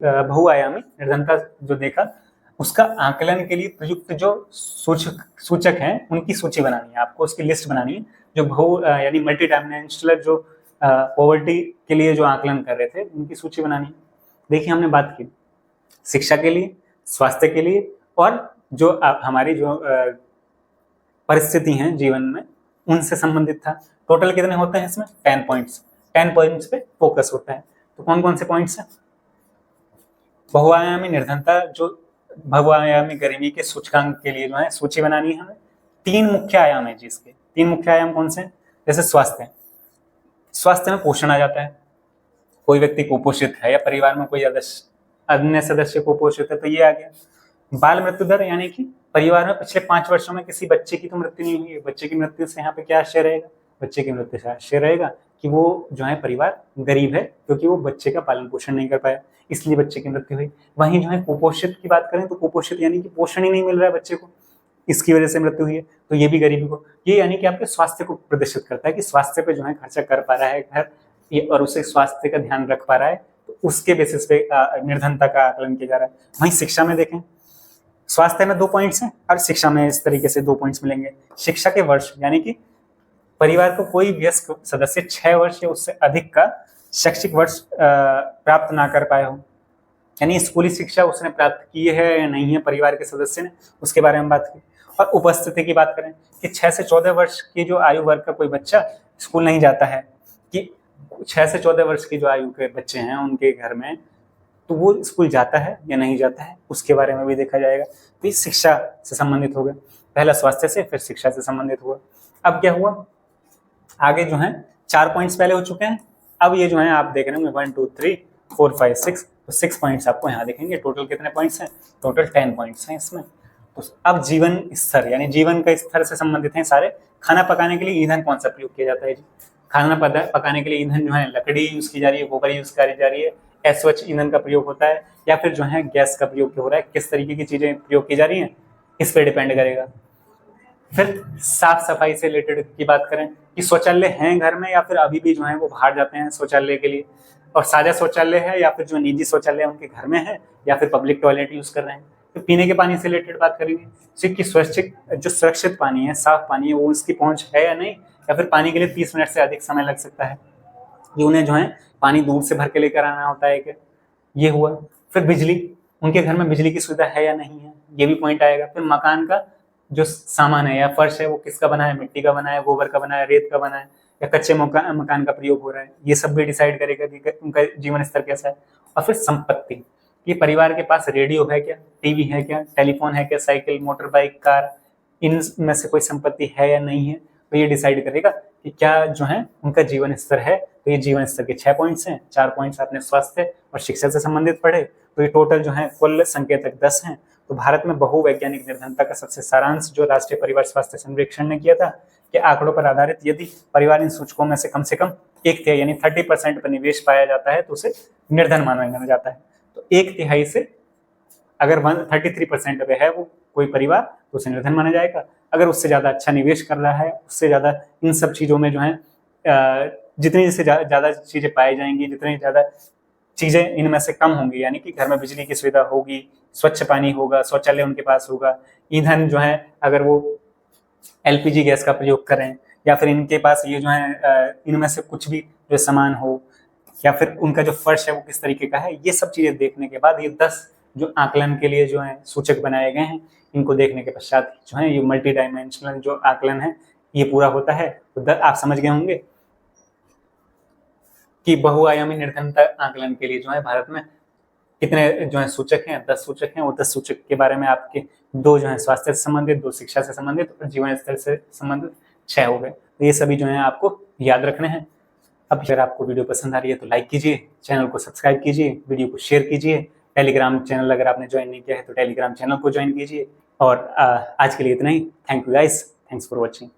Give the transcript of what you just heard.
बहुआयामी निर्धनता जो देखा, उसका आकलन के लिए प्रयुक्त जो सूचक हैं उनकी सूची बनानी है आपको, उसकी लिस्ट बनानी है। जो यानी मल्टी डायमेंशनल जो पॉवर्टी के लिए जो आकलन कर रहे थे उनकी सूची बनानी है। देखिए हमने बात की शिक्षा के लिए, स्वास्थ्य के लिए, और जो हमारी जो परिस्थिति हैं जीवन में उनसे संबंधित था। टोटल कितने होते हैं इसमें? 10 पॉइंट्स। 10 पॉइंट्स पे फोकस होता है। तो कौन कौन से पॉइंट्स हैं? बहुआयामी निर्धनता जो बहुआयामी गरीबी के सूचकांक के लिए जो है सूची बनानी है हमें। 3 मुख्य आयाम है जिसके। 3 मुख्य आयाम कौन से हैं? जैसे स्वास्थ्य, स्वास्थ्य में पोषण आ जाता है, कोई व्यक्ति कुपोषित है या परिवार में कोई अन्य सदस्य कुपोषित है तो ये आ गया। बाल मृत्यु दर यानी कि परिवार में पिछले 5 वर्षों में किसी बच्चे की तो मृत्यु नहीं हुई है, बच्चे की मृत्यु से यहाँ पे क्या आशय रहेगा? बच्चे की मृत्यु से आशय रहेगा कि वो जो है परिवार गरीब है, क्योंकि वो बच्चे का पालन पोषण नहीं कर पाया, इसलिए बच्चे की मृत्यु हुई। वहीं जो है कुपोषित की बात करें तो कुपोषित यानी कि पोषण ही नहीं मिल रहा है बच्चे को, इसकी वजह से मृत्यु हुई है, तो ये भी गरीबी को, ये यानी कि आपके स्वास्थ्य को प्रदर्शित करता है कि स्वास्थ्य पे जो है खर्चा कर पा रहा है घर, ये और उसे स्वास्थ्य का ध्यान रख पा रहा है, तो उसके बेसिस पे निर्धनता का आकलन किया जा रहा है। वहीं शिक्षा में देखें, स्वास्थ्य में 2 पॉइंट्स हैं और शिक्षा में इस तरीके से 2 पॉइंट्स मिलेंगे। शिक्षा के वर्ष यानी कि परिवार को कोई वयस्क सदस्य 6 वर्ष या उससे अधिक का शैक्षिक वर्ष प्राप्त ना कर पाए हो, यानी स्कूली शिक्षा उसने प्राप्त की है या नहीं है परिवार के सदस्य ने, उसके बारे में बात की। और उपस्थिति की बात करें कि 6 से 14 वर्ष की जो आयु वर्ग का कोई बच्चा स्कूल नहीं जाता है, कि 6 से 14 वर्ष की जो आयु के बच्चे हैं उनके घर में, तो वो स्कूल जाता है या नहीं जाता है, उसके बारे में भी देखा जाएगा। तो ये शिक्षा से संबंधित हो गया, पहला स्वास्थ्य से, फिर शिक्षा से संबंधित हुआ। अब क्या हुआ आगे जो है 4 पॉइंट्स पहले हो चुके हैं, अब ये जो है आप देख रहे होंगे 1 2 3 4 5 6, तो 6 पॉइंट्स आपको यहाँ देखेंगे। टोटल कितने पॉइंट्स हैं? टोटल 10 पॉइंट्स हैं इसमें। तो अब जीवन स्तर यानी जीवन का स्तर से संबंधित हैं सारे। खाना पकाने के लिए ईंधन कौन सा प्रयोग किया जाता है जी? खाना पकाने के लिए ईंधन जो है लकड़ी यूज की जा रही है, गोबर यूज करी जा रही है, एसओएच ईंधन का प्रयोग होता है, या फिर जो है गैस का प्रयोग हो रहा है, किस तरीके की चीजें प्रयोग की जा रही हैं इस पर डिपेंड करेगा। फिर साफ सफाई से रिलेटेड की बात करें कि शौचालय हैं घर में या फिर अभी भी जो है वो बाहर जाते हैं शौचालय के लिए, और साझा शौचालय है या फिर जो निजी शौचालय उनके घर में है, या फिर पब्लिक टॉयलेट यूज कर रहे हैं। तो पीने के पानी से रिलेटेड बात करेंगे कि सुरक्षित पानी है, साफ पानी है, वो उसकी पहुंच है या नहीं, या फिर पानी के लिए 30 मिनट से अधिक समय लग सकता है, कि उन्हें जो है पानी दूर से भर के लेकर आना होता है क्या, ये हुआ। फिर बिजली, उनके घर में बिजली की सुविधा है या नहीं है, ये भी पॉइंट आएगा। फिर मकान का जो सामान है या फर्श है वो किसका बना है, मिट्टी का बना है, गोबर का बना है, रेत का बना है, या कच्चे मकान का प्रयोग हो रहा है, ये सब भी डिसाइड करेगा कि उनका जीवन स्तर कैसा है। और फिर संपत्ति, ये परिवार के पास रेडियो है क्या, टीवी है क्या, टेलीफोन है क्या, साइकिल, मोटर बाइक, कार, इनमें से कोई संपत्ति है या नहीं है, तो ये डिसाइड करेगा कि क्या जो है उनका जीवन स्तर है। तो ये जीवन स्तर के 6 पॉइंट्स हैं। 4 पॉइंट्स आपने स्वास्थ्य और शिक्षा से संबंधित पढ़े, तो ये टोटल जो है कुल संकेतक 10 हैं। तो भारत में बहुवैज्ञानिक निर्धनता का सबसे सारांश जो राष्ट्रीय परिवार स्वास्थ्य सर्वेक्षण ने किया था कि आंकड़ों पर आधारित यदि परिवार इन सूचकों में से कम 1 तिहाई यानी 30% पर निवेश पाया जाता है तो उसे निर्धन माना जाता है। तो 1 तिहाई से अगर 33% पे है वो कोई परिवार तो उसे निर्धन माना जाएगा। अगर उससे ज्यादा अच्छा निवेश कर रहा है, उससे ज्यादा इन सब चीजों में जो है जितनी से ज्यादा चीजें पाई जाएंगी, जितनी ज्यादा चीजें इनमें से कम होंगी, यानी कि घर में बिजली की सुविधा होगी, स्वच्छ पानी होगा, शौचालय उनके पास होगा, ईंधन जो है अगर वो एलपीजी गैस का प्रयोग करें, या फिर इनके पास ये जो है इनमें से कुछ भी जो सामान हो, या फिर उनका जो फर्श है वो किस तरीके का है, ये सब चीजें देखने के बाद ये 10 जो आकलन के लिए जो है सूचक बनाए गए हैं, इनको देखने के पश्चात जो है ये मल्टी डायमेंशनल जो आकलन है ये पूरा होता है। तो आप समझ गए होंगे कि बहुआयामी निर्धनता आकलन के लिए जो है भारत में कितने जो है सूचक हैं, 10 सूचक हैं। वो 10 सूचक के बारे में आपके 2 जो है स्वास्थ्य से संबंधित, 2 शिक्षा से संबंधित और जीवन स्तर से संबंधित 6 हो गए। तो ये सभी जो है आपको याद रखने हैं। अब अगर आपको वीडियो पसंद आ रही है तो लाइक कीजिए, चैनल को सब्सक्राइब कीजिए, वीडियो को शेयर कीजिए, टेलीग्राम चैनल अगर आपने ज्वाइन नहीं किया है तो टेलीग्राम चैनल को ज्वाइन कीजिए। और आज के लिए इतना ही। Thank you guys, thanks for watching.